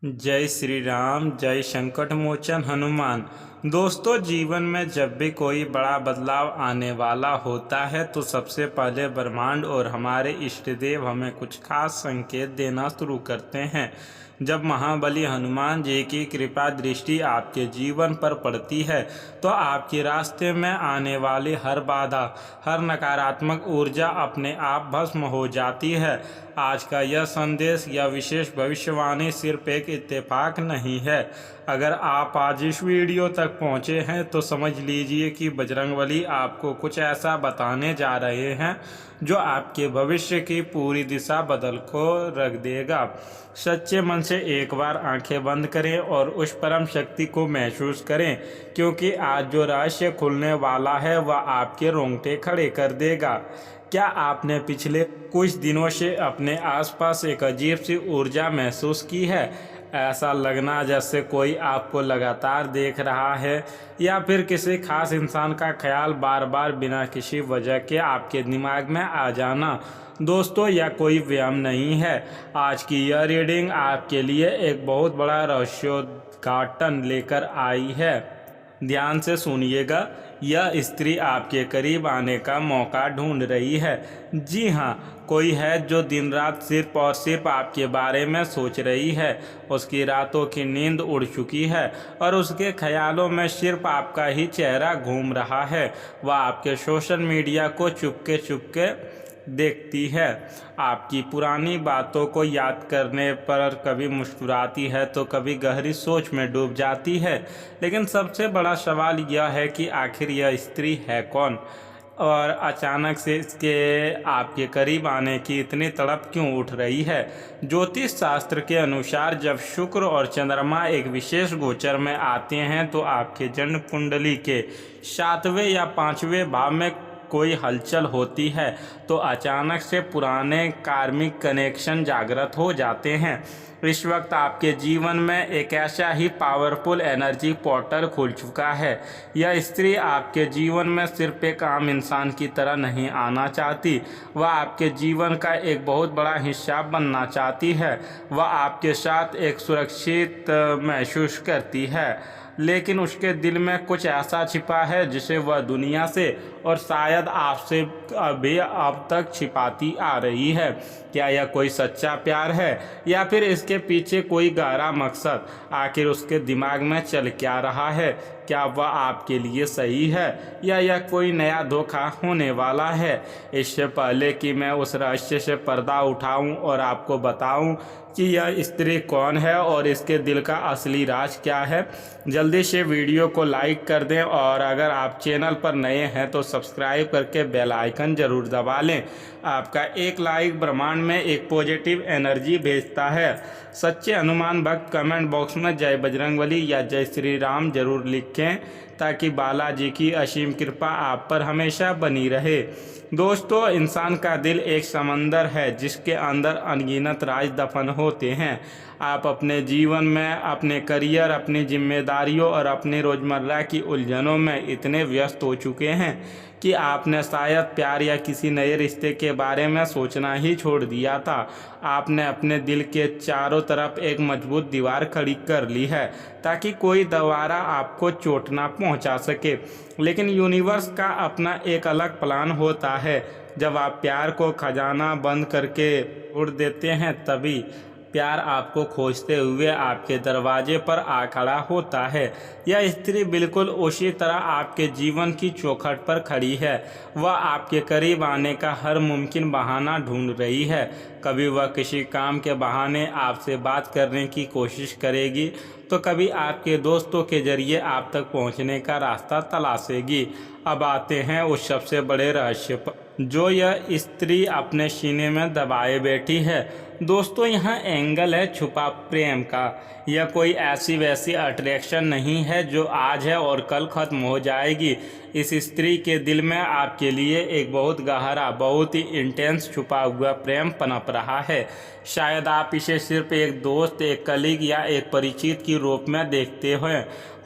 जय श्री राम। जय संकट मोचन हनुमान। दोस्तों, जीवन में जब भी कोई बड़ा बदलाव आने वाला होता है तो सबसे पहले ब्रह्मांड और हमारे इष्ट देव हमें कुछ खास संकेत देना शुरू करते हैं। जब महाबली हनुमान जी की कृपा दृष्टि आपके जीवन पर पड़ती है तो आपके रास्ते में आने वाली हर बाधा, हर नकारात्मक ऊर्जा अपने आप भस्म हो जाती है। आज का यह संदेश या विशेष भविष्यवाणी सिर्फ एक इत्तेफाक नहीं है। अगर आप आज इस वीडियो तक पहुंचे हैं तो समझ लीजिए कि बजरंगबली आपको कुछ ऐसा बताने जा रहे हैं जो आपके भविष्य की पूरी दिशा बदल को रख देगा। सच्चे मन से एक बार आंखें बंद करें और उस परम शक्ति को महसूस करें, क्योंकि आज जो रहस्य खुलने वाला है वह आपके रोंगटे खड़े कर देगा। क्या आपने पिछले कुछ दिनों से अपने आसपास एक अजीब सी ऊर्जा महसूस की है? ऐसा लगना जैसे कोई आपको लगातार देख रहा है, या फिर किसी खास इंसान का ख्याल बार बार बिना किसी वजह के आपके दिमाग में आ जाना। दोस्तों, यह कोई व्यायाम नहीं है। आज की यह रीडिंग आपके लिए एक बहुत बड़ा रहस्योद्घाटन लेकर आई है। ध्यान से सुनिएगा। यह स्त्री आपके करीब आने का मौका ढूंढ रही है। जी हाँ, कोई है जो दिन रात सिर्फ और सिर्फ आपके बारे में सोच रही है। उसकी रातों की नींद उड़ चुकी है और उसके ख्यालों में सिर्फ आपका ही चेहरा घूम रहा है। वह आपके सोशल मीडिया को चुपके चुपके देखती है, आपकी पुरानी बातों को याद करने पर कभी मुस्कुराती है तो कभी गहरी सोच में डूब जाती है। लेकिन सबसे बड़ा सवाल यह है कि आखिर यह स्त्री है कौन, और अचानक से इसके आपके करीब आने की इतनी तड़प क्यों उठ रही है? ज्योतिष शास्त्र के अनुसार जब शुक्र और चंद्रमा एक विशेष गोचर में आते हैं तो आपके जन्म कुंडली के 7वें या 5वें भाव में कोई हलचल होती है, तो अचानक से पुराने कार्मिक कनेक्शन जागृत हो जाते हैं। इस वक्त आपके जीवन में एक ऐसा ही पावरफुल एनर्जी पोर्टल खुल चुका है। यह स्त्री आपके जीवन में सिर्फ एक आम इंसान की तरह नहीं आना चाहती, वह आपके जीवन का एक बहुत बड़ा हिस्सा बनना चाहती है। वह आपके साथ एक सुरक्षित महसूस करती है, लेकिन उसके दिल में कुछ ऐसा छिपा है जिसे वह दुनिया से और शायद आपसे अभी अब तक छिपाती आ रही है। क्या यह कोई सच्चा प्यार है या फिर इसके पीछे कोई गहरा मकसद? आखिर उसके दिमाग में चल क्या रहा है? क्या वह आपके लिए सही है या यह कोई नया धोखा होने वाला है? इससे पहले कि मैं उस रहस्य से पर्दा उठाऊं और आपको बताऊं कि यह स्त्री कौन है और इसके दिल का असली राज क्या है, जल्दी से वीडियो को लाइक कर दें और अगर आप चैनल पर नए हैं तो सब्सक्राइब करके बेल आइकन जरूर दबा लें। आपका एक लाइक ब्रह्मांड में एक पॉजिटिव एनर्जी भेजता है। सच्चे हनुमान भक्त कमेंट बॉक्स में जय बजरंगबली या जय श्री राम जरूर लिखें, ताकि बालाजी की असीम कृपा आप पर हमेशा बनी रहे। दोस्तों, इंसान का दिल एक समंदर है जिसके अंदर अनगिनत राज दफन होते हैं। आप अपने जीवन में, अपने करियर, अपनी जिम्मेदारियों और अपनी रोज़मर्रा की उलझनों में इतने व्यस्त हो चुके हैं कि आपने शायद प्यार या किसी नए रिश्ते के बारे में सोचना ही छोड़ दिया था। आपने अपने दिल के चारों तरफ एक मजबूत दीवार खड़ी कर ली है ताकि कोई दोबारा आपको चोट ना पहुंचा सके। लेकिन यूनिवर्स का अपना एक अलग प्लान होता है। जब आप प्यार को खजाना बंद करके उड़ देते हैं, तभी प्यार आपको खोजते हुए आपके दरवाजे पर आ खड़ा होता है। यह स्त्री बिल्कुल उसी तरह आपके जीवन की चौखट पर खड़ी है। वह आपके करीब आने का हर मुमकिन बहाना ढूंढ रही है। कभी वह किसी काम के बहाने आपसे बात करने की कोशिश करेगी, तो कभी आपके दोस्तों के जरिए आप तक पहुंचने का रास्ता तलाशेगी। अब आते हैं उस सबसे बड़े रहस्य पर जो यह स्त्री अपने सीने में दबाए बैठी है। दोस्तों, यहाँ एंगल है छुपा प्रेम का। यह कोई ऐसी वैसी अट्रैक्शन नहीं है जो आज है और कल खत्म हो जाएगी। इस स्त्री के दिल में आपके लिए एक बहुत गहरा, बहुत ही इंटेंस छुपा हुआ प्रेम पनप रहा है। शायद आप इसे सिर्फ एक दोस्त, एक कलीग या एक परिचित के रूप में देखते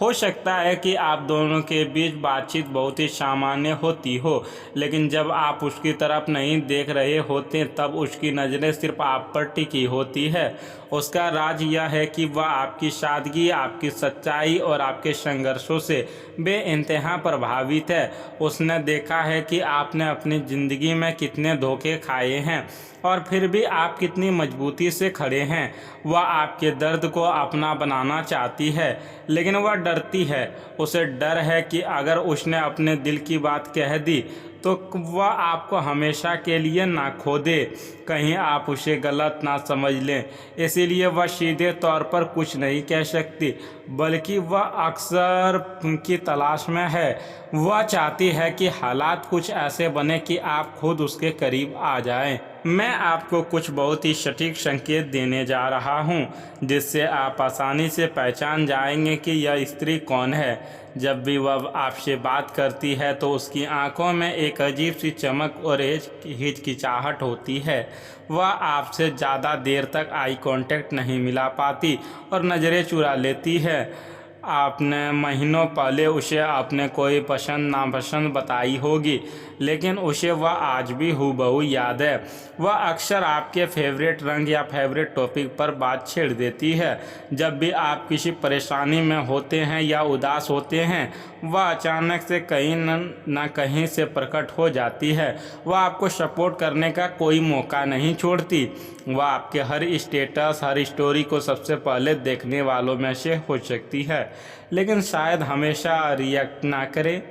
हो सकता है कि आप दोनों के बीच बातचीत बहुत ही सामान्य होती हो, लेकिन जब आप उसकी तरफ नहीं देख रहे होते तब उसकी नज़रें सिर्फ आप पर टिकी होती है। उसका राज यह है कि वह आपकी सादगी, आपकी सच्चाई और आपके संघर्षों से बेइंतहा प्रभावित है। उसने देखा है कि आपने अपनी ज़िंदगी में कितने धोखे खाए हैं और फिर भी आप कितनी मजबूती से खड़े हैं। वह आपके दर्द को अपना बनाना चाहती है, लेकिन वह डरती है। उसे डर है कि अगर उसने अपने दिल की बात कह दी तो वह आपको हमेशा के लिए ना खो दे, कहीं आप उसे गलत ना समझ लें। इसीलिए वह सीधे तौर पर कुछ नहीं कह सकती, बल्कि वह अक्सर की तलाश में है। वह चाहती है कि हालात कुछ ऐसे बने कि आप खुद उसके करीब आ जाएं। मैं आपको कुछ बहुत ही सटीक संकेत देने जा रहा हूं, जिससे आप आसानी से पहचान जाएंगे कि यह स्त्री कौन है। जब भी वह आपसे बात करती है तो उसकी आंखों में एक अजीब सी चमक और हिचकिचाहट होती है। वह आपसे ज़्यादा देर तक आई कांटेक्ट नहीं मिला पाती और नज़रें चुरा लेती है। आपने महीनों पहले उसे अपने कोई पसंद नापसंद बताई होगी, लेकिन उसे वह आज भी हूबहू याद है। वह अक्सर आपके फेवरेट रंग या फेवरेट टॉपिक पर बात छेड़ देती है। जब भी आप किसी परेशानी में होते हैं या उदास होते हैं, वह अचानक से कहीं न कहीं से प्रकट हो जाती है। वह आपको सपोर्ट करने का कोई मौका नहीं छोड़ती। वह आपके हर स्टेटस, हर स्टोरी को सबसे पहले देखने वालों में से हो सकती है, लेकिन शायद हमेशा रिएक्ट ना करे।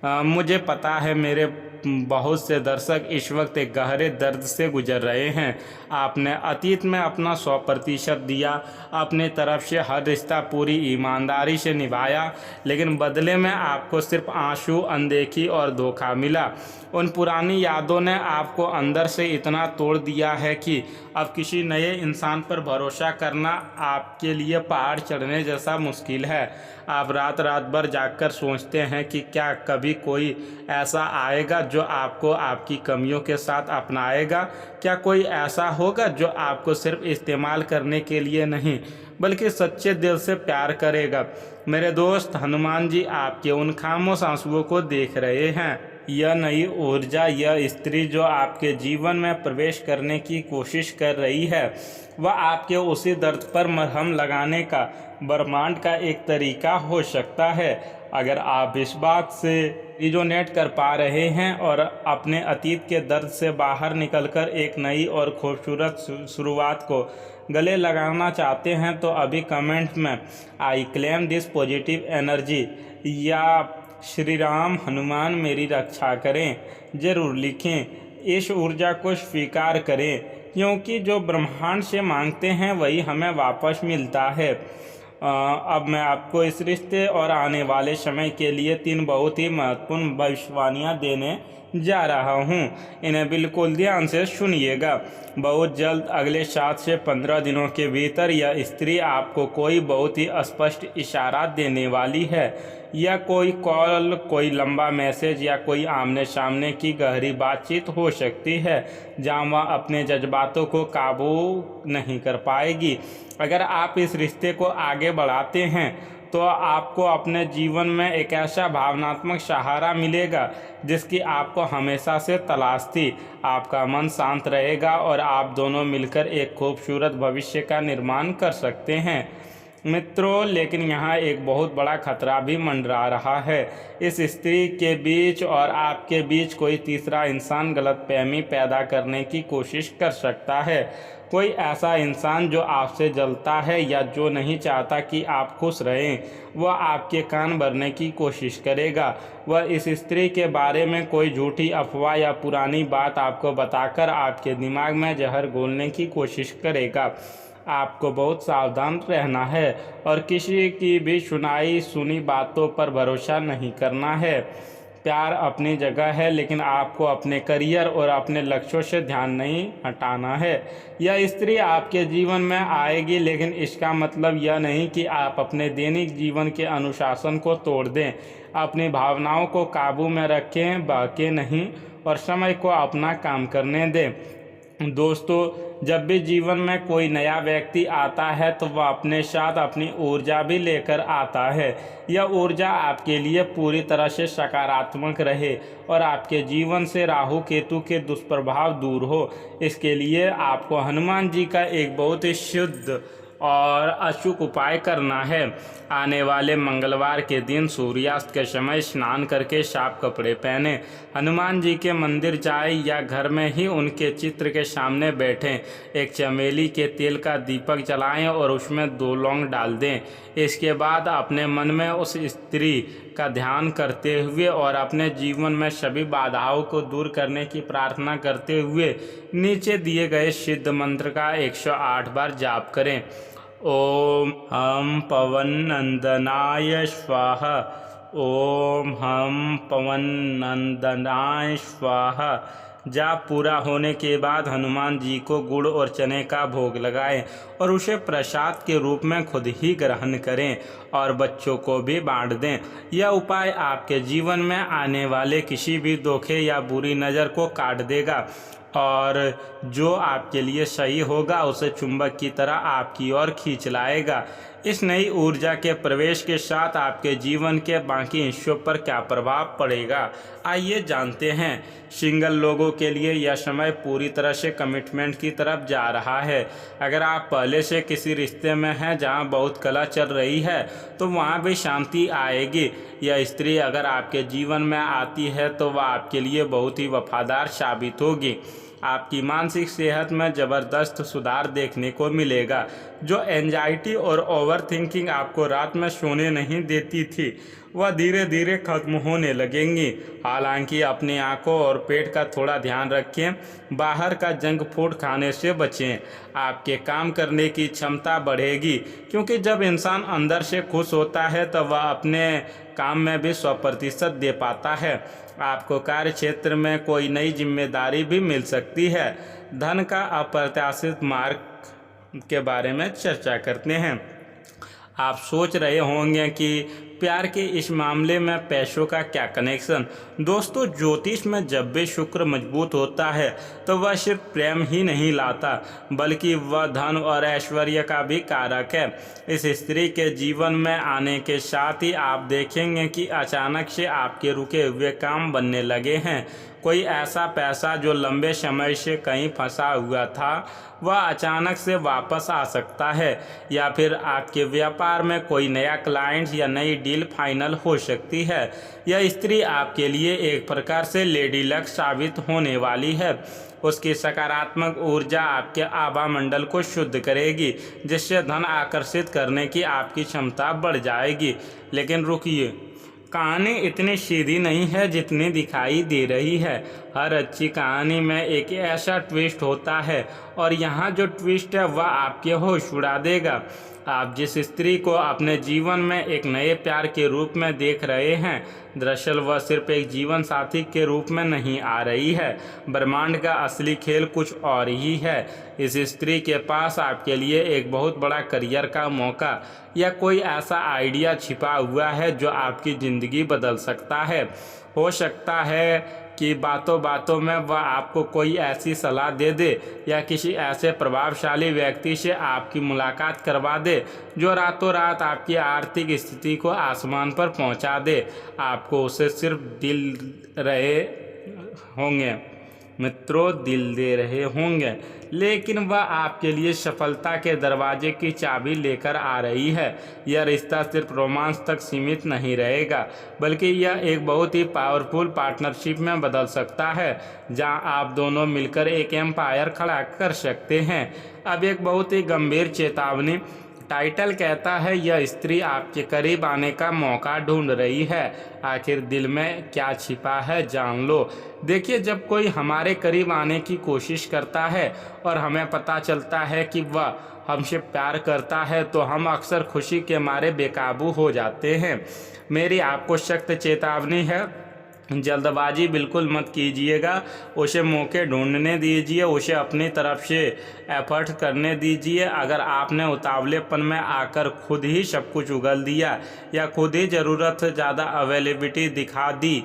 मुझे पता है मेरे बहुत से दर्शक इस वक्त एक गहरे दर्द से गुजर रहे हैं। आपने अतीत में अपना 100% दिया, अपनी तरफ से हर रिश्ता पूरी ईमानदारी से निभाया, लेकिन बदले में आपको सिर्फ आंसू, अनदेखी और धोखा मिला। उन पुरानी यादों ने आपको अंदर से इतना तोड़ दिया है कि अब किसी नए इंसान पर भरोसा करना आपके लिए पहाड़ चढ़ने जैसा मुश्किल है। आप रात रात भर जागकर सोचते हैं कि क्या कभी कोई ऐसा आएगा जो आपको आपकी कमियों के साथ अपनाएगा। क्या कोई ऐसा होगा जो आपको सिर्फ इस्तेमाल करने के लिए नहीं, बल्कि सच्चे दिल से प्यार करेगा। मेरे दोस्त, हनुमान जी आपके उन खामोश आंसुओं को देख रहे हैं। यह नई ऊर्जा, यह स्त्री जो आपके जीवन में प्रवेश करने की कोशिश कर रही है, वह आपके उसी दर्द पर मरहम लगाने का ब्रह्मांड का एक तरीका हो सकता है। अगर आप इस बात से रिजोनेट कर पा रहे हैं और अपने अतीत के दर्द से बाहर निकलकर एक नई और खूबसूरत शुरुआत को गले लगाना चाहते हैं, तो अभी कमेंट में I claim this positive energy या श्री राम हनुमान मेरी रक्षा करें ज़रूर लिखें। इस ऊर्जा को स्वीकार करें, क्योंकि जो ब्रह्मांड से मांगते हैं वही हमें वापस मिलता है। अब मैं आपको इस रिश्ते और आने वाले समय के लिए 3 बहुत ही महत्वपूर्ण भविष्यवाणियाँ देने जा रहा हूँ। इन्हें बिल्कुल ध्यान से सुनिएगा। बहुत जल्द अगले 7 से 15 दिनों के भीतर यह स्त्री आपको कोई बहुत ही स्पष्ट इशारा देने वाली है। या कोई कॉल, कोई लंबा मैसेज या कोई आमने सामने की गहरी बातचीत हो सकती है, जहाँ वह अपने जज्बातों को काबू नहीं कर पाएगी। अगर आप इस रिश्ते को आगे बढ़ाते हैं तो आपको अपने जीवन में एक ऐसा भावनात्मक सहारा मिलेगा जिसकी आपको हमेशा से तलाश थी। आपका मन शांत रहेगा और आप दोनों मिलकर एक खूबसूरत भविष्य का निर्माण कर सकते हैं। मित्रों, लेकिन यहाँ एक बहुत बड़ा खतरा भी मंडरा रहा है। इस स्त्री के बीच और आपके बीच कोई तीसरा इंसान गलतफहमी पैदा करने की कोशिश कर सकता है। कोई ऐसा इंसान जो आपसे जलता है या जो नहीं चाहता कि आप खुश रहें। वह आपके कान भरने की कोशिश करेगा। वह इस स्त्री के बारे में कोई झूठी अफवाह या पुरानी बात आपको बताकर आपके दिमाग में जहर घोलने की कोशिश करेगा। आपको बहुत सावधान रहना है और किसी की भी सुनी बातों पर भरोसा नहीं करना है। प्यार अपनी जगह है, लेकिन आपको अपने करियर और अपने लक्ष्यों से ध्यान नहीं हटाना है। यह स्त्री आपके जीवन में आएगी, लेकिन इसका मतलब यह नहीं कि आप अपने दैनिक जीवन के अनुशासन को तोड़ दें। अपनी भावनाओं को काबू में रखें, बहके नहीं, और समय को अपना काम करने दें। दोस्तों, जब भी जीवन में कोई नया व्यक्ति आता है तो वह अपने साथ अपनी ऊर्जा भी लेकर आता है। यह ऊर्जा आपके लिए पूरी तरह से सकारात्मक रहे और आपके जीवन से राहु केतु के दुष्प्रभाव दूर हो। इसके लिए आपको हनुमान जी का एक बहुत ही शुद्ध और अचूक उपाय करना है। आने वाले मंगलवार के दिन सूर्यास्त के समय स्नान करके साफ कपड़े पहने हनुमान जी के मंदिर जाएं या घर में ही उनके चित्र के सामने बैठें। एक चमेली के तेल का दीपक जलाएं और उसमें 2 लौंग डाल दें। इसके बाद अपने मन में उस स्त्री का ध्यान करते हुए और अपने जीवन में सभी बाधाओं को दूर करने की प्रार्थना करते हुए नीचे दिए गए सिद्ध मंत्र का 108 बार जाप करें। ओम हम पवन नंदनाय स्वाहा। ओम हम पवन नंदनाय स्वाहा। जाप पूरा होने के बाद हनुमान जी को गुड़ और चने का भोग लगाएं और उसे प्रसाद के रूप में खुद ही ग्रहण करें और बच्चों को भी बांट दें। यह उपाय आपके जीवन में आने वाले किसी भी धोखे या बुरी नज़र को काट देगा और जो आपके लिए सही होगा उसे चुंबक की तरह आपकी ओर खींच लाएगा। इस नई ऊर्जा के प्रवेश के साथ आपके जीवन के बाकी हिस्सों पर क्या प्रभाव पड़ेगा, आइए जानते हैं। सिंगल लोगों के लिए यह समय पूरी तरह से कमिटमेंट की तरफ जा रहा है। अगर आप पहले से किसी रिश्ते में हैं जहां बहुत कलह चल रही है तो वहां भी शांति आएगी। यह स्त्री अगर आपके जीवन में आती है तो वह आपके लिए बहुत ही वफादार साबित होगी। आपकी मानसिक सेहत में ज़बरदस्त सुधार देखने को मिलेगा। जो एंजाइटी और ओवर थिंकिंग आपको रात में सोने नहीं देती थी वह धीरे धीरे खत्म होने लगेंगी। हालांकि अपनी आंखों और पेट का थोड़ा ध्यान रखें। बाहर का जंक फूड खाने से बचें। आपके काम करने की क्षमता बढ़ेगी क्योंकि जब इंसान अंदर से खुश होता है तब वह अपने काम में भी 100% दे पाता है। आपको कार्य क्षेत्र में कोई नई जिम्मेदारी भी मिल सकती है। धन का अप्रत्याशित मार्ग के बारे में चर्चा करते हैं। आप सोच रहे होंगे कि प्यार के इस मामले में पैसों का क्या कनेक्शन। दोस्तों, ज्योतिष में जब भी शुक्र मजबूत होता है तो वह सिर्फ प्रेम ही नहीं लाता बल्कि वह धन और ऐश्वर्य का भी कारक है। इस स्त्री के जीवन में आने के साथ ही आप देखेंगे कि अचानक से आपके रुके हुए काम बनने लगे हैं। कोई ऐसा पैसा जो लंबे समय से कहीं फंसा हुआ था वह अचानक से वापस आ सकता है या फिर आपके व्यापार में कोई नया क्लाइंट या नई डील फाइनल हो सकती है। यह स्त्री आपके लिए एक प्रकार से लेडी लक साबित होने वाली है। उसकी सकारात्मक ऊर्जा आपके आभा मंडल को शुद्ध करेगी जिससे धन आकर्षित करने की आपकी क्षमता बढ़ जाएगी। लेकिन रुकिए, कहानी इतनी सीधी नहीं है जितनी दिखाई दे रही है। हर अच्छी कहानी में एक ऐसा ट्विस्ट होता है और यहाँ जो ट्विस्ट है वह आपके होश उड़ा देगा। आप जिस स्त्री को अपने जीवन में एक नए प्यार के रूप में देख रहे हैं दरअसल वह सिर्फ एक जीवन साथी के रूप में नहीं आ रही है। ब्रह्मांड का असली खेल कुछ और ही है। इस स्त्री के पास आपके लिए एक बहुत बड़ा करियर का मौका या कोई ऐसा आइडिया छिपा हुआ है जो आपकी ज़िंदगी बदल सकता है। हो सकता है कि बातों बातों में वह आपको कोई ऐसी सलाह दे दे या किसी ऐसे प्रभावशाली व्यक्ति से आपकी मुलाकात करवा दे जो रातों रात आपकी आर्थिक स्थिति को आसमान पर पहुंचा दे। आपको उसे सिर्फ दिल रहे होंगे मित्रों, दिल दे रहे होंगे, लेकिन वह आपके लिए सफलता के दरवाजे की चाबी लेकर आ रही है। यह रिश्ता सिर्फ रोमांस तक सीमित नहीं रहेगा बल्कि यह एक बहुत ही पावरफुल पार्टनरशिप में बदल सकता है जहां आप दोनों मिलकर एक एम्पायर खड़ा कर सकते हैं। अब एक बहुत ही गंभीर चेतावनी। टाइटल कहता है यह स्त्री आपके करीब आने का मौका ढूंढ रही है। आखिर दिल में क्या छिपा है जान लो। देखिए, जब कोई हमारे करीब आने की कोशिश करता है और हमें पता चलता है कि वह हमसे प्यार करता है तो हम अक्सर खुशी के मारे बेकाबू हो जाते हैं। मेरी आपको सख्त चेतावनी है, जल्दबाजी बिल्कुल मत कीजिएगा। उसे मौके ढूंढने दीजिए, उसे अपनी तरफ से एफर्ट करने दीजिए। अगर आपने उतावलेपन में आकर खुद ही सब कुछ उगल दिया या खुद ही ज़रूरत से ज़्यादा अवेलेबिलिटी दिखा दी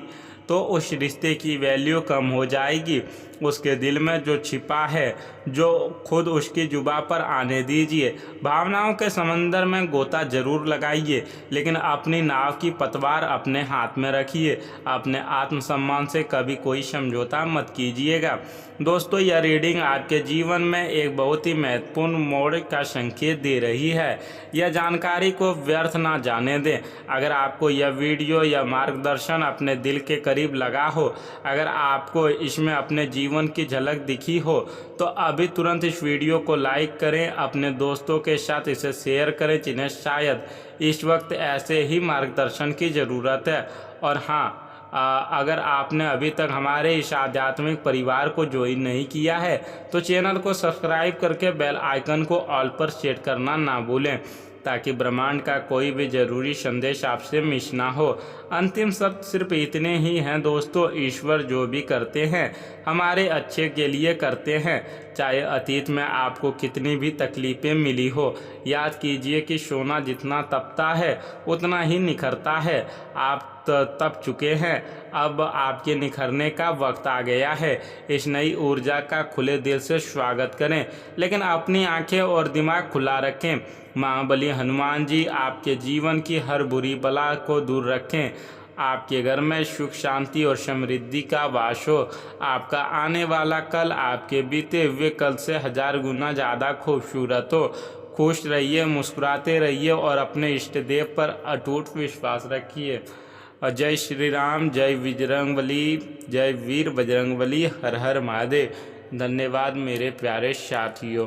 तो उस रिश्ते की वैल्यू कम हो जाएगी। उसके दिल में जो छिपा है, जो खुद उसकी जुबां पर आने दीजिए। भावनाओं के समंदर में गोता जरूर लगाइए, लेकिन अपनी नाव की पतवार अपने हाथ में रखिए। अपने आत्मसम्मान से कभी कोई समझौता मत कीजिएगा। दोस्तों, यह रीडिंग आपके जीवन में एक बहुत ही महत्वपूर्ण मोड़ का संकेत दे रही है। यह जानकारी को व्यर्थ ना जाने दें। अगर आपको यह वीडियो या मार्गदर्शन अपने दिल के करीब लगा हो, अगर आपको इसमें अपने जीवन की झलक दिखी हो, तो अभी तुरंत इस वीडियो को लाइक करें, अपने दोस्तों के साथ इसे शेयर करें जिन्हें शायद इस वक्त ऐसे ही मार्गदर्शन की ज़रूरत है। और हाँ, अगर आपने अभी तक हमारे इस आध्यात्मिक परिवार को ज्वाइन नहीं किया है, तो चैनल को सब्सक्राइब करके बेल आइकन को ऑल पर सेट करना ना भूलें, ताकि ब्रह्मांड का कोई भी ज़रूरी संदेश आपसे मिस ना हो। अंतिम शब्द सिर्फ इतने ही हैं दोस्तों, ईश्वर जो भी करते हैं हमारे अच्छे के लिए करते हैं। चाहे अतीत में आपको कितनी भी तकलीफ़ें मिली हो, याद कीजिए कि सोना जितना तपता है उतना ही निखरता है। आप तप चुके हैं, अब आपके निखरने का वक्त आ गया है। इस नई ऊर्जा का खुले दिल से स्वागत करें, लेकिन अपनी आंखें और दिमाग खुला रखें। महाबली हनुमान जी आपके जीवन की हर बुरी बला को दूर रखें। आपके घर में सुख, शांति और समृद्धि का वास हो। आपका आने वाला कल आपके बीते हुए कल से 1000 गुना ज़्यादा खूबसूरत हो। खुश रहिए, मुस्कुराते रहिए और अपने इष्ट देव पर अटूट विश्वास रखिए। और जय श्री राम, जय बजरंगबली, जय वीर बजरंगबली, हर हर महादेव। धन्यवाद मेरे प्यारे साथियों।